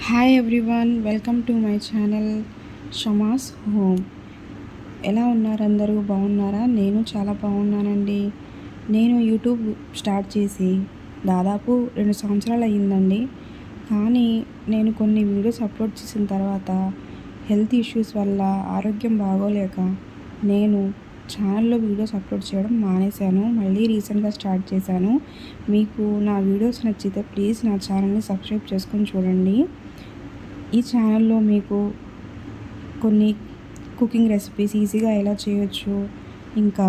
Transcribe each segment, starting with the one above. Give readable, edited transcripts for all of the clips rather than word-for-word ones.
Hi everyone, welcome to my channel Shama's home. ఎలా ఉన్నారు? అందరూ బాగున్నారా? నేను చాలా బాగున్నానండి. నేను యూట్యూబ్ స్టార్ట్ చేసి దాదాపు 2 సంవత్సరాలు అయ్యిందండి. కానీ నేను కొన్ని వీడియోస్ అప్లోడ్ చేసిన తర్వాత హెల్త్ ఇష్యూస్ వల్ల ఆరోగ్యం బాగోలేక నేను ఛానల్లో వీడియోస్ అప్లోడ్ చేయడం మానేశాను. మళ్ళీ రీసెంట్గా స్టార్ట్ చేశాను. మీకు నా వీడియోస్ నచ్చితే ప్లీజ్ నా ఛానల్ని సబ్స్క్రైబ్ చేసుకొని చూడండి. ఈ ఛానల్లో మీకు కొన్ని కుకింగ్ రెసిపీస్ ఈజీగా ఎలా చేయొచ్చు, ఇంకా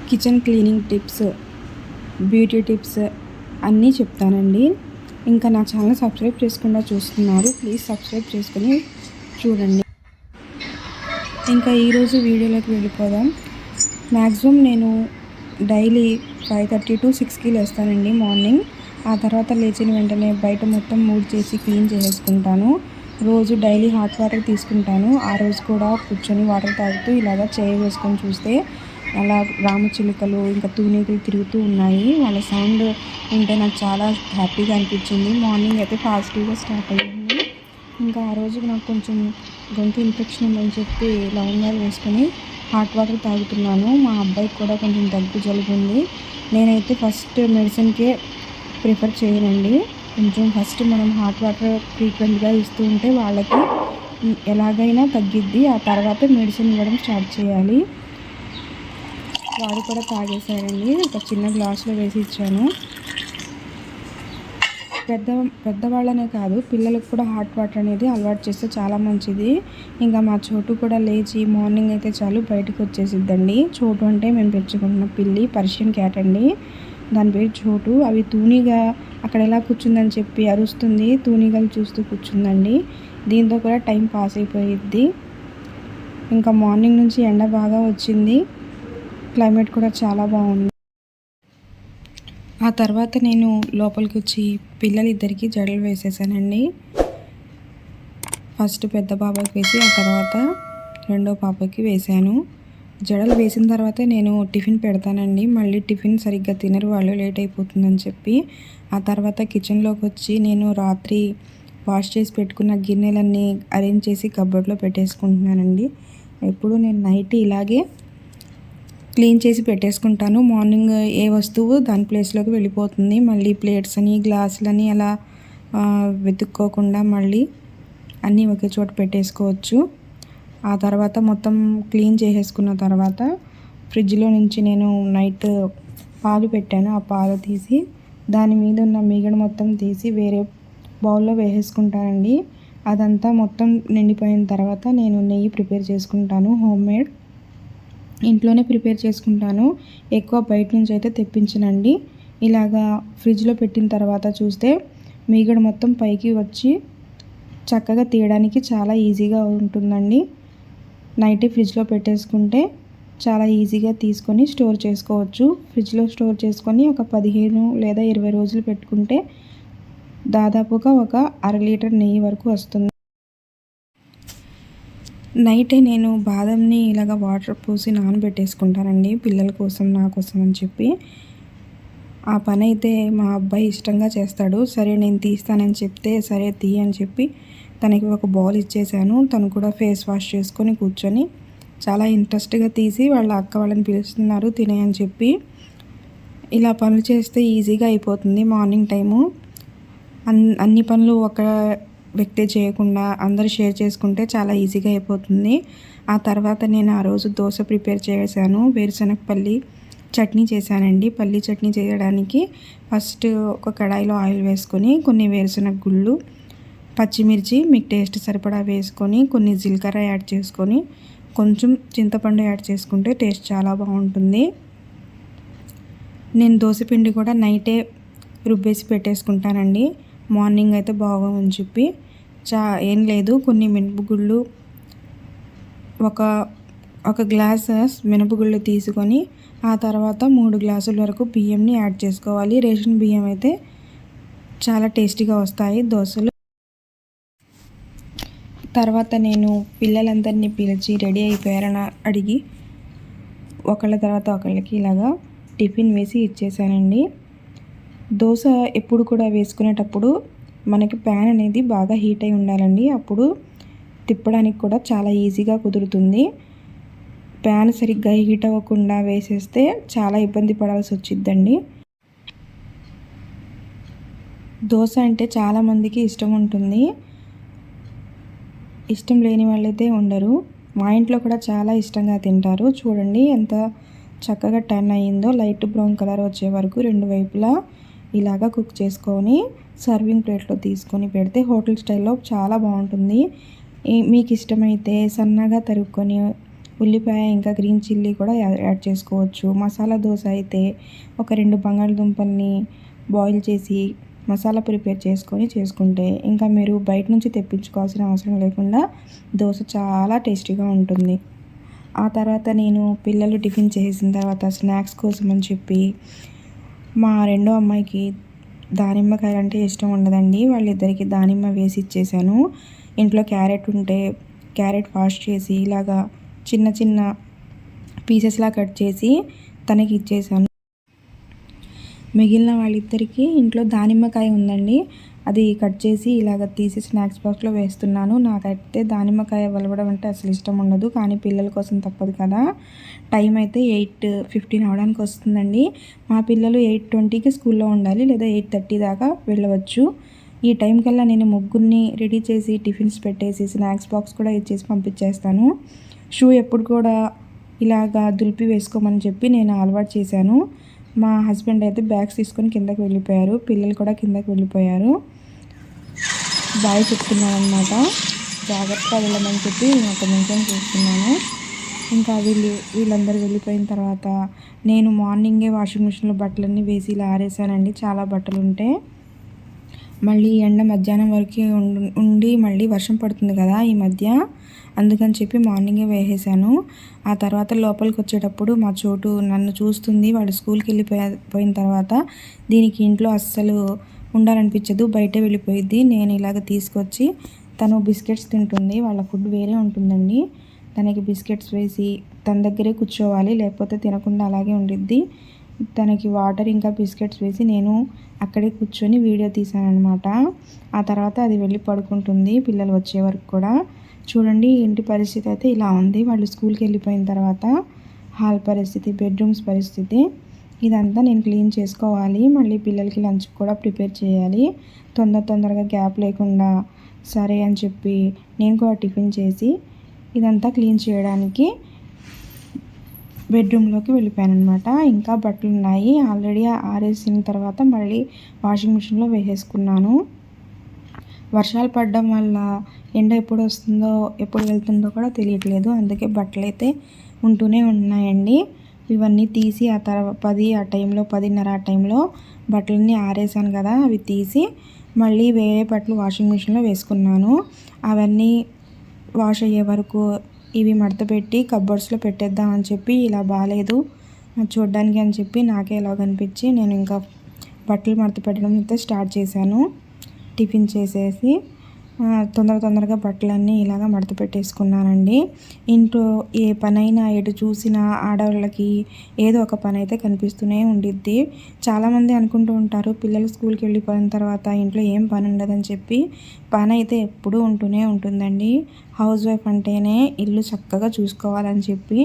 kitchen cleaning tips, beauty tips అన్నీ చెప్తానండి. ఇంకా నా ఛానల్ సబ్స్క్రైబ్ చేసుకుండా చూస్తున్నారు, ప్లీజ్ సబ్స్క్రైబ్ చేసుకొని చూడండి. ఇంకా ఈరోజు వీడియోలోకి వెళ్ళిపోదాం. మ్యాక్సిమం నేను డైలీ 5:30 to 6కి లేస్తానండి మార్నింగ్. ఆ తర్వాత లేచిన వెంటనే బయట మొత్తం చేసి క్లీన్ చేసేసుకుంటాను. రోజు డైలీ హాట్ వాటర్ తీసుకుంటాను. ఆ రోజు కూడా కూర్చొని వాటర్ తాగుతూ ఇలాగా వేసుకొని చూస్తే అలా రామచిలుకలు ఇంకా తూనీగలు తిరుగుతూ ఉన్నాయి. వాళ్ళ సౌండ్ వింటే నాకు చాలా హ్యాపీగా అనిపించింది. మార్నింగ్ అయితే పాజిటివ్గా స్టార్ట్ అయ్యింది. ఇంకా ఆ రోజు నాకు కొంచెం గొంతు ఇన్ఫెక్షన్ ఉందని చెప్పి లవంగాలు వేసుకొని హాట్ వాటర్ తాగుతున్నాను. మా అబ్బాయికి కూడా కొంచెం దగ్గు జలుబు ఉంది. నేనైతే ఫస్ట్ మెడిసిన్కే ప్రిఫర్ చేయనండి. కొంచెం ఫస్ట్ మనం హాట్ వాటర్ ఫ్రీక్వెంట్గా ఇస్తూ ఉంటే వాళ్ళకి ఎలాగైనా తగ్గిద్ది. ఆ తర్వాత మెడిసిన్ ఇవ్వడం స్టార్ట్ చేయాలి. వాడు కూడా తాగేశారండి. ఒక చిన్న గ్లాసులో వేసి ఇచ్చాను. పెద్దవాళ్ళనే కాదు, పిల్లలకు కూడా హాట్ వాటర్ అనేది అలవాటు చేస్తే చాలా మంచిది. ఇంకా మా చోటు కూడా లేచి మార్నింగ్ అయితే చాలు బయటకు వచ్చేసిద్దండి. చోటు అంటే మేము పెంచుకుంటున్న పిల్లి, పర్షియన్ క్యాట్ అండి. దాని పేరు చోటు. అవి తూనీగా అక్కడ ఎలా కూర్చుందని చెప్పి అరుస్తుంది. తూనీగలు చూస్తూ కూర్చుందండి. దీంతో కూడా టైం పాస్ అయిపోయిద్ది. ఇంకా మార్నింగ్ నుంచి ఎండ బాగా వచ్చింది. క్లైమేట్ కూడా చాలా బాగుంది. ఆ తర్వాత నేను లోపలికి వచ్చి పిల్లలిద్దరికీ జడలు వేసేసానండి. ఫస్ట్ పెద్ద పాపకి వేసి ఆ తర్వాత రెండో పాపకి వేశాను. జడలు వేసిన తర్వాతే నేను టిఫిన్ పెడతానండి. మళ్ళీ టిఫిన్ సరిగ్గా తినరు వాళ్ళు, లేట్ అయిపోతుందని చెప్పి. ఆ తర్వాత కిచెన్లోకి వచ్చి నేను రాత్రి వాష్ చేసి పెట్టుకున్న గిన్నెలన్నీ అరేంజ్ చేసి కబోర్డ్లో పెట్టేసుకుంటున్నానండి. ఎప్పుడు నేను నైట్ ఇలాగే క్లీన్ చేసి పెట్టేసుకుంటాను. మార్నింగ్ ఏ వస్తువు దాని ప్లేస్లోకి వెళ్ళిపోతుంది. మళ్ళీ ప్లేట్స్ అని గ్లాసులని అలా వెతుక్కోకుండా మళ్ళీ అన్నీ ఒకే చోట పెట్టేసుకోవచ్చు. ఆ తర్వాత మొత్తం క్లీన్ చేసేసుకున్న తర్వాత ఫ్రిడ్జ్లో నుంచి నేను నైట్ పాలు పెట్టాను. ఆ పాలు తీసి దాని మీద ఉన్న మీగడ మొత్తం తీసి వేరే బౌల్లో వేసేసుకుంటానండి. అదంతా మొత్తం నిండిపోయిన తర్వాత నేను నెయ్యి ప్రిపేర్ చేసుకుంటాను. హోమ్ మేడ్ ఇంట్లోనే ప్రిపేర్ చేసుకుంటాను. ఎక్కువ బయట నుంచి అయితే తెప్పించనండి. ఇలాగా ఫ్రిడ్జ్లో పెట్టిన తర్వాత చూస్తే మీగడ మొత్తం పైకి వచ్చి చక్కగా తీయడానికి చాలా ఈజీగా ఉంటుందండి. నైటే ఫ్రిడ్జ్లో పెట్టేసుకుంటే చాలా ఈజీగా తీసుకొని స్టోర్ చేసుకోవచ్చు. ఫ్రిడ్జ్లో స్టోర్ చేసుకొని ఒక 15 లేదా 20 రోజులు పెట్టుకుంటే దాదాపుగా ఒక 1/2 లీటర్ నెయ్యి వరకు వస్తుంది. నైటే నేను బాదంని ఇలాగ వాటర్ పోసి నానబెట్టేసుకుంటానండి, పిల్లల కోసం నా కోసం అని చెప్పి. ఆ పని అయితే మా అబ్బాయి ఇష్టంగా చేస్తాడు. సరే నేను తీస్తానని చెప్తే సరే అని చెప్పి తనకి ఒక బౌల్ ఇచ్చేసాను. తను కూడా ఫేస్ వాష్ చేసుకొని కూర్చొని చాలా ఇంట్రెస్ట్గా తీసి వాళ్ళ అక్క వాళ్ళని పిలుస్తున్నారు తినేయని చెప్పి. ఇలా పనులు చేస్తే ఈజీగా అయిపోతుంది. మార్నింగ్ టైము అన్ని పనులు ఒక వ్యక్తి చేయకుండా అందరూ షేర్ చేసుకుంటే చాలా ఈజీగా అయిపోతుంది. ఆ తర్వాత నేను ఆ రోజు దోశ ప్రిపేర్ చేశాను. వేరుశనగపల్లి చట్నీ చేశానండి. పల్లి చట్నీ చేయడానికి ఫస్ట్ ఒక కడాయిలో ఆయిల్ వేసుకొని కొన్ని వేరుశనగ గుళ్ళు, పచ్చిమిర్చి మీకు టేస్ట్ సరిపడా వేసుకొని కొన్ని జీలకర్ర యాడ్ చేసుకొని కొంచెం చింతపండు యాడ్ చేసుకుంటే టేస్ట్ చాలా బాగుంటుంది. నేను దోశపిండి కూడా నైటే రుబ్బేసి పెట్టేసుకుంటానండి. మార్నింగ్ అయితే బాగోమని చెప్పి. ఏం లేదు, కొన్ని మినపగుళ్ళు ఒక గ్లాస్ మినపగుళ్ళు తీసుకొని ఆ తర్వాత 3 గ్లాసుల వరకు బియ్యంని యాడ్ చేసుకోవాలి. రేషన్ బియ్యం అయితే చాలా టేస్టీగా వస్తాయి దోశలు. తర్వాత నేను పిల్లలందరినీ పిలిచి రెడీ అయిపోయారని అడిగి ఒకళ్ళ తర్వాత ఒకళ్ళకి ఇలాగా టిఫిన్ వేసి ఇచ్చేసానండి. దోశ ఎప్పుడు కూడా వేసుకునేటప్పుడు మనకి ప్యాన్ అనేది బాగా హీట్ అయి ఉండాలండి. అప్పుడు తిప్పడానికి కూడా చాలా ఈజీగా కుదురుతుంది. ప్యాన్ సరిగ్గా హీట్ అవ్వకుండా వేసేస్తే చాలా ఇబ్బంది పడాల్సి వచ్చిద్దండి. దోశ అంటే చాలామందికి ఇష్టం ఉంటుంది. ఇష్టం లేని వాళ్ళైతే ఉండరు. మా ఇంట్లో కూడా చాలా ఇష్టంగా తింటారు. చూడండి ఎంత చక్కగా టర్న్ అయ్యిందో. లైట్ బ్రౌన్ కలర్ వచ్చే వరకు రెండు వైపులా ఇలాగా కుక్ చేసుకొని సర్వింగ్ ప్లేట్లో తీసుకొని పెడితే హోటల్ స్టైల్లో చాలా బాగుంటుంది. మీకు ఇష్టమైతే సన్నగా తరుక్కొని ఉల్లిపాయ ఇంకా గ్రీన్ చిల్లీ కూడా యాడ్ చేసుకోవచ్చు. మసాలా దోశ అయితే ఒక 2 బంగాళదుంపల్ని బాయిల్ చేసి మసాలా ప్రిపేర్ చేసుకుంటే ఇంకా మీరు బయట నుంచి తెప్పించుకోవాల్సిన అవసరం లేకుండా దోశ చాలా టేస్టీగా ఉంటుంది. ఆ తర్వాత నేను పిల్లలు టిఫిన్ చేసిన తర్వాత స్నాక్స్ కోసం అని చెప్పి మా రెండో అమ్మాయికి దానిమ్మకాయలు అంటే ఇష్టం ఉండదండి. వాళ్ళిద్దరికి దానిమ్మ వేసి ఇచ్చేసాను. ఇంట్లో క్యారెట్ ఉంటే క్యారెట్ వాష్ చేసి ఇలాగా చిన్న చిన్న పీసెస్లా కట్ చేసి తనకి ఇచ్చేసాను. మిగిలిన వాళ్ళిద్దరికీ ఇంట్లో దానిమ్మకాయ ఉందండి. అది కట్ చేసి ఇలాగ తీసి స్నాక్స్ బాక్స్లో వేస్తున్నాను. నాకైతే దానిమ్మకాయ వలవడం అంటే అసలు ఇష్టం ఉండదు, కానీ పిల్లల కోసం తప్పదు కదా. టైం అయితే 8:15 అవడానికి వస్తుందండి. మా పిల్లలు 8:20కి స్కూల్లో ఉండాలి, లేదా 8:30 దాకా వెళ్ళవచ్చు. ఈ టైం కల్లా నేను ముగ్గురిని రెడీ చేసి టిఫిన్స్ పెట్టేసి స్నాక్స్ బాక్స్ కూడా ఇచ్చేసి పంపించేస్తాను. షూ ఎప్పుడు కూడా ఇలాగా దులిపి వేసుకోమని చెప్పి నేను అలవాటు చేశాను. మా హస్బెండ్ అయితే బ్యాగ్స్ తీసుకొని కిందకి వెళ్ళిపోయారు. పిల్లలు కూడా కిందకి వెళ్ళిపోయారు. బాయ్ చెప్తున్నాను అనమాట. జాగ్రత్తగా వెళ్ళమని చెప్పి నేను ఒక నిమిషం చూస్తున్నాను. ఇంకా వీళ్ళందరూ వెళ్ళిపోయిన తర్వాత నేను మార్నింగే వాషింగ్ మిషన్లో బట్టలన్నీ వేసి ఇలా ఆరేసానండి. చాలా బట్టలు ఉంటే మళ్ళీ ఎండ మధ్యాహ్నం వరకు ఉండి మళ్ళీ వర్షం పడుతుంది కదా ఈ మధ్య, అందుకని చెప్పి మార్నింగే వేసేసాను. ఆ తర్వాత లోపలికి వచ్చేటప్పుడు మా చోటు నన్ను చూస్తుంది. వాడు స్కూల్కి వెళ్ళిపోయిన తర్వాత దీనికి ఇంట్లో అస్సలు ఉండాలనిపించదు, బయటే వెళ్ళిపోయిద్ది. నేను ఇలాగ తీసుకొచ్చి తను బిస్కెట్స్ తింటుంది. వాళ్ళ ఫుడ్ వేరే ఉంటుందండి. తనకి బిస్కెట్స్ వేసి తన దగ్గరే కూర్చోవాలి, లేకపోతే తినకుండా అలాగే ఉండిద్ది. తనకి వాటర్ ఇంకా బిస్కెట్స్ వేసి నేను అక్కడే కూర్చొని వీడియో తీసాను అనమాట. ఆ తర్వాత అది వెళ్ళి పడుకుంటుంది పిల్లలు వచ్చే వరకు కూడా. చూడండి ఇంటి పరిస్థితి అయితే ఇలా ఉంది. వాళ్ళు స్కూల్కి వెళ్ళిపోయిన తర్వాత హాల్ పరిస్థితి, బెడ్రూమ్స్ పరిస్థితి ఇదంతా నేను క్లీన్ చేసుకోవాలి. మళ్ళీ పిల్లలకి లంచ్ కూడా ప్రిపేర్ చేయాలి. తొందరగా గ్యాప్ లేకుండా సరే అని చెప్పి నేను కూడా టిఫిన్ చేసి ఇదంతా క్లీన్ చేయడానికి బెడ్రూమ్లోకి వెళ్ళిపోయాను అనమాట. ఇంకా బట్టలు ఉన్నాయి, ఆల్రెడీ ఆరేసిన తర్వాత మళ్ళీ వాషింగ్ మిషన్లో వేసేసుకున్నాను. వర్షాలు పడడం వల్ల ఎండ ఎప్పుడు వస్తుందో ఎప్పుడు వెళ్తుందో కూడా తెలియట్లేదు. అందుకే బట్టలు అయితే ఉంటూనే ఉన్నాయండి. ఇవన్నీ తీసి ఆ తర్వాత 10:30 ఆ టైంలో బట్టలన్నీ ఆరేసాను కదా, అవి తీసి మళ్ళీ వేరే బట్టలు వాషింగ్ మిషన్లో వేసుకున్నాను. అవన్నీ వాష్ అయ్యే వరకు ఇవి మడత పెట్టి కబోర్డ్స్లో పెట్టేద్దాం అని చెప్పి, ఇలా బాగాలేదు చూడడానికి అని చెప్పి నాకే ఎలాగనిపించి నేను ఇంకా బట్టలు మడత పెట్టడం అయితే స్టార్ట్ చేశాను. టిఫిన్ చేసేసి తొందరగా బట్టలన్నీ ఇలాగ మడత పెట్టేసుకున్నానండి. ఇంట్లో ఏ పనైనా ఎటు చూసినా ఆడవాళ్ళకి ఏదో ఒక పని అయితే కనిపిస్తూనే ఉండిద్ది. చాలామంది అనుకుంటూ ఉంటారు పిల్లలు స్కూల్కి వెళ్ళిపోయిన తర్వాత ఇంట్లో ఏం పని ఉండదని చెప్పి. పని అయితే ఎప్పుడూ ఉంటూనే ఉంటుందండి. హౌస్ వైఫ్ అంటేనే ఇల్లు చక్కగా చూసుకోవాలని చెప్పి.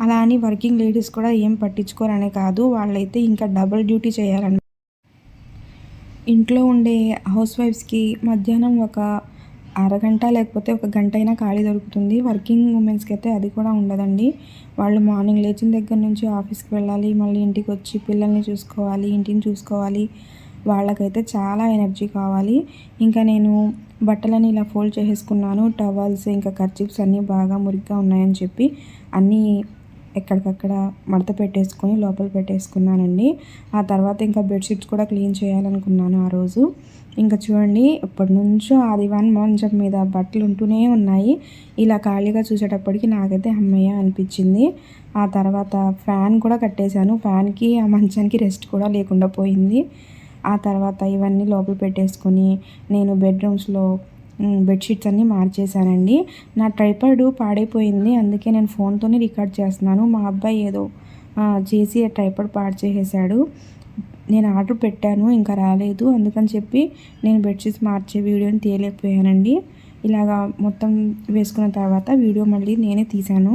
అలా అని వర్కింగ్ లేడీస్ కూడా ఏం పట్టించుకోరనే కాదు, వాళ్ళైతే ఇంకా డబుల్ డ్యూటీ చేయాలని. ఇంట్లో ఉండే హౌస్ వైఫ్స్కి మధ్యాహ్నం ఒక అరగంట లేకపోతే ఒక గంట అయినా ఖాళీ దొరుకుతుంది. వర్కింగ్ ఉమెన్స్కి అయితే అది కూడా ఉండదండి. వాళ్ళు మార్నింగ్ లేచిన దగ్గర నుంచి ఆఫీస్కి వెళ్ళాలి, మళ్ళీ ఇంటికి వచ్చి పిల్లల్ని చూసుకోవాలి, ఇంటిని చూసుకోవాలి. వాళ్ళకైతే చాలా ఎనర్జీ కావాలి. ఇంకా నేను బట్టలని ఇలా ఫోల్డ్ చేసేసుకున్నాను. టవల్స్ ఇంకా కర్చీఫ్స్ అన్నీ బాగా మురిగ్గా ఉన్నాయని చెప్పి అన్నీ ఎక్కడికక్కడ మడత పెట్టేసుకొని లోపల పెట్టేసుకున్నానండి. ఆ తర్వాత ఇంకా బెడ్షీట్స్ కూడా క్లీన్ చేయాలనుకున్నాను ఆ రోజు. ఇంకా చూడండి ఎప్పటి నుంచో ఆదివారం మంచం మీద బట్టలు ఉంటూనే ఉన్నాయి. ఇలా ఖాళీగా చూసేటప్పటికి నాకైతే అమ్మయ్య అనిపించింది. ఆ తర్వాత ఫ్యాన్ కూడా కట్టేశాను. ఫ్యాన్కి ఆ మంచానికి రెస్ట్ కూడా లేకుండా పోయింది. ఆ తర్వాత ఇవన్నీ లోపల పెట్టేసుకొని నేను బెడ్రూమ్స్లో బెడ్షీట్స్ అన్నీ మార్చేశానండి. నా ట్రైపాడ్ పాడైపోయింది, అందుకే నేను ఫోన్తోనే రికార్డ్ చేస్తున్నాను. మా అబ్బాయి ఏదో చేసి ట్రైపాడ్ పాడు చేసేసాడు. నేను ఆర్డర్ పెట్టాను, ఇంకా రాలేదు. అందుకని చెప్పి నేను బెడ్షీట్స్ మార్చే వీడియోని తీయలేకపోయానండి. ఇలాగా మొత్తం వేసుకున్న తర్వాత వీడియో మళ్ళీ నేనే తీశాను.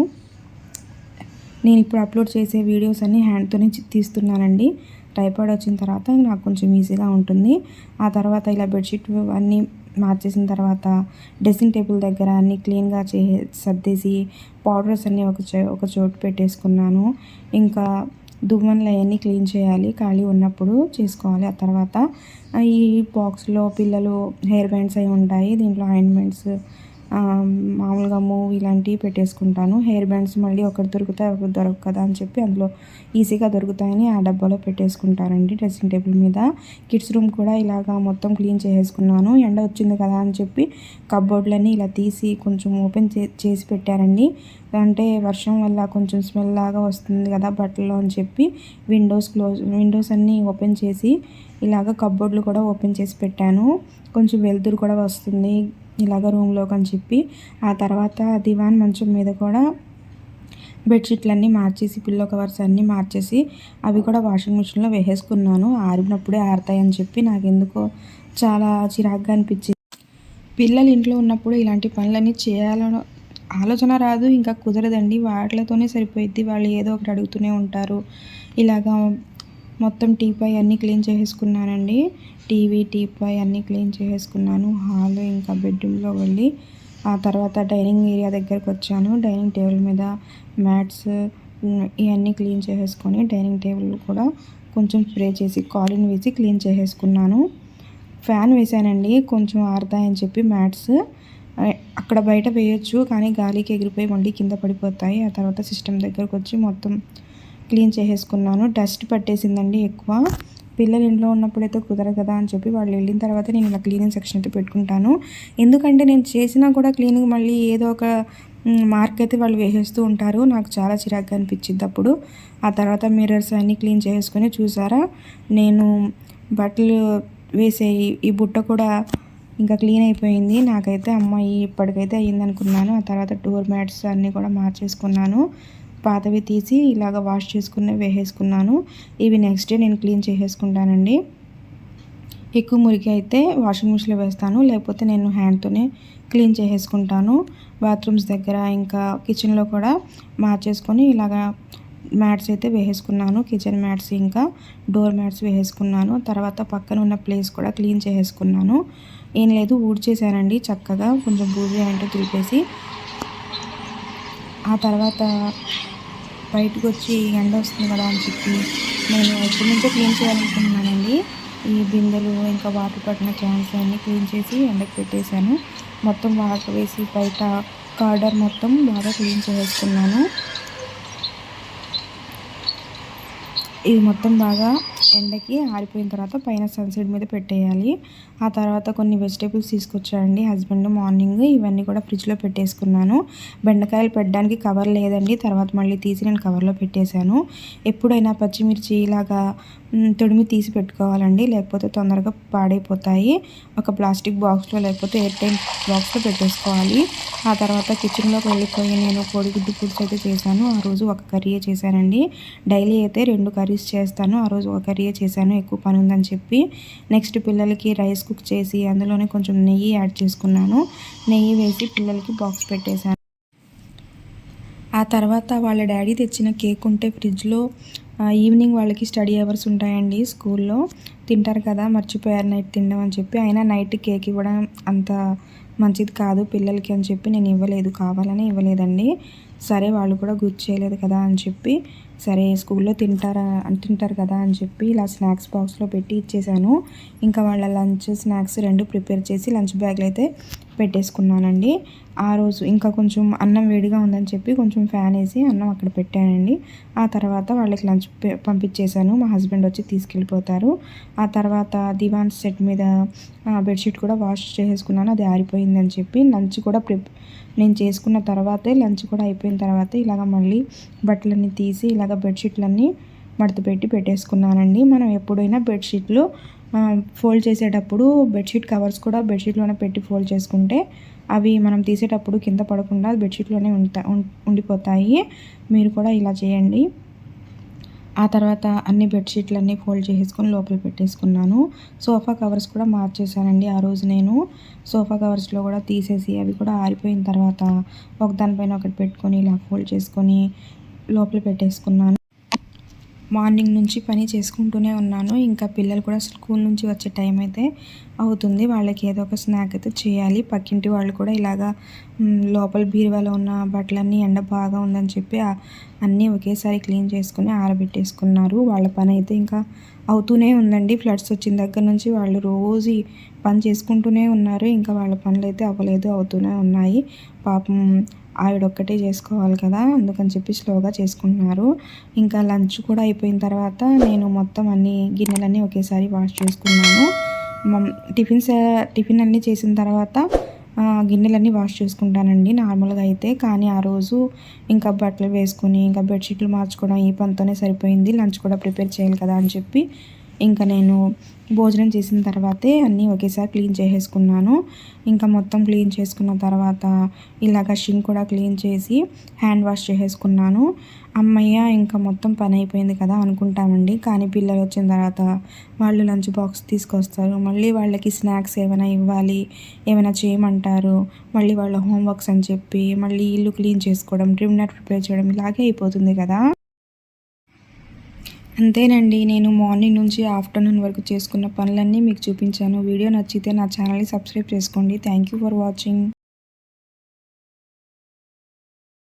నేను ఇప్పుడు అప్లోడ్ చేసే వీడియోస్ అన్నీ హ్యాండ్తోనే తీస్తున్నానండి. ట్రైపాడ్ వచ్చిన తర్వాత నాకు కొంచెం ఈజీగా ఉంటుంది. ఆ తర్వాత ఇలా బెడ్షీట్ అన్నీ మార్చేసిన తర్వాత డ్రెస్సింగ్ టేబుల్ దగ్గర అన్నీ క్లీన్గా సర్దేసి పౌడర్స్ అన్నీ ఒక చోటు పెట్టేసుకున్నాను. ఇంకా దువ్వెనలు అవన్నీ క్లీన్ చేయాలి, ఖాళీ ఉన్నప్పుడు చేసుకోవాలి. ఆ తర్వాత ఈ బాక్స్లో పిల్లలు హెయిర్ బ్యాండ్స్ అవి ఉంటాయి, దీంట్లో ఆయింట్మెంట్స్, మామూలుగా మూవ్ ఇలాంటివి పెట్టేసుకుంటాను. హెయిర్ బ్యాండ్స్ మళ్ళీ ఒకటి దొరుకుతాయి ఒకటి దొరకదు కదా అని చెప్పి అందులో ఈజీగా దొరుకుతాయని ఆ డబ్బాలో పెట్టేసుకుంటానండి డ్రెస్సింగ్ టేబుల్ మీద. కిడ్స్ రూమ్ కూడా ఇలాగా మొత్తం క్లీన్ చేసేసుకున్నాను. ఎండ వచ్చింది కదా అని చెప్పి కబోర్డ్లన్నీ ఇలా తీసి కొంచెం ఓపెన్ చేసి పెట్టారండి. అంటే వర్షం వల్ల కొంచెం స్మెల్ లాగా వస్తుంది కదా బట్టల్లో అని చెప్పి విండోస్ అన్నీ ఓపెన్ చేసి ఇలాగ కబోర్డ్లు కూడా ఓపెన్ చేసి పెట్టాను. కొంచెం వెలుతురు కూడా వస్తుంది ఇలాగ రూమ్లోకి అని చెప్పి. ఆ తర్వాత దివాన్ మంచం మీద కూడా బెడ్షీట్లన్నీ మార్చేసి పిల్లో కవర్స్ అన్నీ మార్చేసి అవి కూడా వాషింగ్ మిషన్లో వేసేసుకున్నాను. ఆరినప్పుడే ఆరుతాయని చెప్పి నాకు ఎందుకో చాలా చిరాగ్గా అనిపించింది. పిల్లలు ఇంట్లో ఉన్నప్పుడు ఇలాంటి పనులన్నీ చేయాలని ఆలోచన రాదు, ఇంకా కుదరదండి. వాటితోనే సరిపోయిద్ది. వాళ్ళు ఏదో ఒకటి అడుగుతూనే ఉంటారు. ఇలాగా మొత్తం టీపై అన్నీ క్లీన్ చేసేసుకున్నానండి. టీపై అన్నీ క్లీన్ చేసేసుకున్నాను. హాల్ ఇంకా బెడ్రూమ్లో వెళ్ళి ఆ తర్వాత డైనింగ్ ఏరియా దగ్గరకు వచ్చాను. డైనింగ్ టేబుల్ మీద మ్యాట్స్ ఇవన్నీ క్లీన్ చేసేసుకొని డైనింగ్ టేబుల్ కూడా కొంచెం స్ప్రే చేసి కాలిన్ వేసి క్లీన్ చేసేసుకున్నాను. ఫ్యాన్ వేసానండి, కొంచెం ఆరుతాయని చెప్పి మ్యాట్స్ అక్కడ బయట వేయొచ్చు, కానీ గాలికి ఎగిరిపోయి మళ్ళీ కింద పడిపోతాయి. ఆ తర్వాత సిస్టమ్ దగ్గరకు వచ్చి మొత్తం క్లీన్ చేసేసుకున్నాను. డస్ట్ పట్టేసిందండి ఎక్కువ. పిల్లలు ఇంట్లో ఉన్నప్పుడైతే కుదరదు కదా అని చెప్పి వాళ్ళు వెళ్ళిన తర్వాత నేను ఇలా క్లీనింగ్ సెక్షన్ అయితే పెట్టుకుంటాను. ఎందుకంటే నేను చేసినా కూడా క్లీనింగ్ మళ్ళీ ఏదో ఒక మార్క్ అయితే వాళ్ళు వేసేస్తూ ఉంటారు. నాకు చాలా చిరాగ్గా అనిపించింది అప్పుడు. ఆ తర్వాత మిర్రర్స్ అన్నీ క్లీన్ చేసుకొని చూసారా, నేను బట్టలు వేసే ఈ బుట్ట కూడా ఇంకా క్లీన్ అయిపోయింది. నాకైతే అమ్మాయి ఇప్పటికైతే అయ్యిందనుకున్నాను. ఆ తర్వాత డోర్ మ్యాట్స్ అన్నీ కూడా మార్చేసుకున్నాను. పాతవి తీసి ఇలాగ వాష్ చేసుకుని వేసేసుకున్నాను. ఇవి నెక్స్ట్ డే నేను క్లీన్ చేసేసుకుంటానండి. ఎక్కువ మురికి అయితే వాషింగ్ మిషన్లో వేస్తాను, లేకపోతే నేను హ్యాండ్తోనే క్లీన్ చేసేసుకుంటాను. బాత్రూమ్స్ దగ్గర ఇంకా కిచెన్లో కూడా మార్చేసుకొని ఇలాగా మ్యాట్స్ అయితే వేసేసుకున్నాను. కిచెన్ మ్యాట్స్ ఇంకా డోర్ మ్యాట్స్ వేసేసుకున్నాను. తర్వాత పక్కన ఉన్న ప్లేస్ కూడా క్లీన్ చేసేసుకున్నాను. ఏం లేదు, ఊడ్చేసానండి చక్కగా, కొంచెం బూజు ఏంటో తులిపేసి. ఆ తర్వాత బయటకు వచ్చి ఎండ వస్తుంది కదా అని చెప్పి నేను ఎప్పటి నుంచో క్లీన్ చేయాలనుకుంటున్నానండి. ఈ బిందెలు ఇంకా వాటర్ పట్టిన క్యాన్స్ అన్నీ క్లీన్ చేసి ఎండకు పెట్టేశాను. మొత్తం వాటర్ వేసి బయట కార్డర్ మొత్తం బాగా క్లీన్ చేసుకున్నాను. ఇది మొత్తం బాగా ఎండకి ఆరిపోయిన తర్వాత పైన సన్సెట్ మీద పెట్టేయాలి. ఆ తర్వాత కొన్ని వెజిటేబుల్స్ తీసుకొచ్చారండి హస్బెండ్ మార్నింగ్. ఇవన్నీ కూడా ఫ్రిడ్జ్లో పెట్టేసుకున్నాను. బెండకాయలు పెట్టడానికి కవర్ లేదండి, తర్వాత మళ్ళీ తీసి నేను కవర్లో పెట్టేశాను. ఎప్పుడైనా పచ్చిమిర్చి ఇలాగా తొడిమి తీసి పెట్టుకోవాలండి, లేకపోతే తొందరగా పాడైపోతాయి. ఒక ప్లాస్టిక్ బాక్స్లో లేకపోతే ఎయిర్ టైట్ బాక్స్లో పెట్టేసుకోవాలి. ఆ తర్వాత కిచెన్లోకి వెళ్ళిపోయి నేను కోడిగుడ్డు పులుసు అయితే చేశాను. ఆ రోజు ఒక కర్రీయే చేశానండి. డైలీ అయితే 2 కర్రీస్ చేస్తాను, ఆ రోజు ఒక కర్రీయే చేశాను, ఎక్కువ పని ఉందని చెప్పి. నెక్స్ట్ పిల్లలకి రైస్ కుక్ చేసి అందులోనే కొంచెం నెయ్యి యాడ్ చేసుకున్నాను. నెయ్యి వేసి పిల్లలకి బాక్స్ పెట్టేశాను. ఆ తర్వాత వాళ్ళ డాడీ తెచ్చిన కేక్ ఉంటే ఫ్రిడ్జ్లో, ఈవినింగ్ వాళ్ళకి స్టడీ అవర్స్ ఉంటాయండి స్కూల్లో, తింటారు కదా, మర్చిపోయారు నైట్ తినడం అని చెప్పి. అయినా నైట్ కేక్ ఇవ్వడం అంత మంచిది కాదు పిల్లలకి అని చెప్పి నేను ఇవ్వలేదు, కావాలని ఇవ్వలేదండి. సరే వాళ్ళు కూడా గుర్తు చేయలేదు కదా అని చెప్పి, సరే స్కూల్లో తింటారు కదా అని చెప్పి ఇలా స్నాక్స్ బాక్స్లో పెట్టి ఇచ్చేసాను. ఇంకా వాళ్ళ లంచ్ స్నాక్స్ 2 ప్రిపేర్ చేసి లంచ్ బ్యాగ్లో అయితే పెట్టేసుకున్నానండి. ఆ రోజు ఇంకా కొంచెం అన్నం వేడిగా ఉందని చెప్పి కొంచెం ఫ్యాన్ వేసి అన్నం అక్కడ పెట్టానండి. ఆ తర్వాత వాళ్ళకి లంచ్ పంపించేశాను. మా హస్బెండ్ వచ్చి తీసుకెళ్ళిపోతారు. ఆ తర్వాత దివాన్ సెట్ మీద బెడ్షీట్ కూడా వాష్ చేసేసుకున్నాను, అది ఆరిపోయిందని చెప్పి. లంచ్ కూడా నేను చేసుకున్న తర్వాతే, లంచ్ కూడా అయిపోయిన తర్వాతే ఇలాగ మళ్ళీ బట్టలన్నీ తీసి ఇలాగ బెడ్షీట్లన్నీ మడత పెట్టి పెట్టేసుకున్నానండి. మనం ఎప్పుడైనా బెడ్షీట్లు ఫోల్డ్ చేసేటప్పుడు బెడ్షీట్ కవర్స్ కూడా బెడ్షీట్లోనే పెట్టి ఫోల్డ్ చేసుకుంటే అవి మనం తీసేటప్పుడు కింద పడకుండా బెడ్షీట్లోనే ఉండిపోతాయి. మీరు కూడా ఇలా చేయండి. ఆ తర్వాత అన్ని బెడ్‌షీట్లన్నీ ఫోల్డ్ చేసేసుకొని లోపల పెట్టేసుకున్నాను. సోఫా కవర్స్ కూడా మార్చేశానండి ఆ రోజు నేను. సోఫా కవర్స్‌లో కూడా తీసేసి అవి కూడా ఆరిపోయిన తర్వాత ఒకదానిపైన ఒకటి పెట్టుకొని ఇలా ఫోల్డ్ చేసుకొని లోపల పెట్టేసుకున్నాను. మార్నింగ్ నుంచి పని చేసుకుంటూనే ఉన్నాను. ఇంకా పిల్లలు కూడా స్కూల్ నుంచి వచ్చే టైం అయితే అవుతుంది. వాళ్ళకి ఏదో ఒక స్నాక్ అయితే చేయాలి. పక్కింటి వాళ్ళు కూడా ఇలాగా లోపల బీరువాలో ఉన్న బట్టలన్నీ ఎండ బాగా ఉందని చెప్పి అన్నీ ఒకేసారి క్లీన్ చేసుకొని ఆరబెట్టేసుకున్నారు. వాళ్ళ పని అయితే ఇంకా అవుతూనే ఉందండి. ఫ్లడ్స్ వచ్చిన దగ్గర నుంచి వాళ్ళు రోజు ఈ పని చేసుకుంటూనే ఉన్నారు. ఇంకా వాళ్ళ పనులైతే అవ్వలేదు, అవుతూనే ఉన్నాయి. పాపం ఆవిడొక్కటే చేసుకోవాలి కదా! అందుకని చెప్పి స్లోగా చేసుకుంటున్నారు. ఇంకా లంచ్ కూడా అయిపోయిన తర్వాత నేను మొత్తం అన్ని గిన్నెలన్నీ ఒకేసారి వాష్ చేసుకున్నాను. టిఫిన్ అన్నీ చేసిన తర్వాత గిన్నెలన్నీ వాష్ చేసుకుంటానండి నార్మల్గా అయితే. కానీ ఆ రోజు ఇంకా బట్టలు వేసుకొని ఇంకా బెడ్షీట్లు మార్చుకోవడం ఈ పనితోనే సరిపోయింది. లంచ్ కూడా ప్రిపేర్ చేయాలి కదా అని చెప్పి ఇంకా నేను భోజనం చేసిన తర్వాతే అన్నీ ఒకేసారి క్లీన్ చేసేసుకున్నాను. ఇంకా మొత్తం క్లీన్ చేసుకున్న తర్వాత ఇలాగ షింక్ కూడా క్లీన్ చేసి హ్యాండ్ వాష్ చేసేసుకున్నాను. అమ్మయ్య ఇంకా మొత్తం పని అయిపోయింది కదా అనుకుంటామండి. కానీ పిల్లలు వచ్చిన తర్వాత వాళ్ళు లంచ్ బాక్స్ తీసుకొస్తారు. మళ్ళీ వాళ్ళకి స్నాక్స్ ఏమైనా ఇవ్వాలి, ఏమైనా చేయమంటారు. మళ్ళీ వాళ్ళ హోంవర్క్స్ అని చెప్పి మళ్ళీ ఇల్లు క్లీన్ చేసుకోవడం, డిన్నర్ ప్రిపేర్ చేయడం ఇలాగే అయిపోతుంది కదా. అంతేనండి. నేను మార్నింగ్ నుంచి ఆఫ్టర్‌నూన్ వరకు చేసుకున్న పనులన్నీ మీకు చూపించాను. వీడియో నచ్చితే నా ఛానల్‌ని సబ్స్క్రైబ్ చేసుకోండి. Thank you for watching.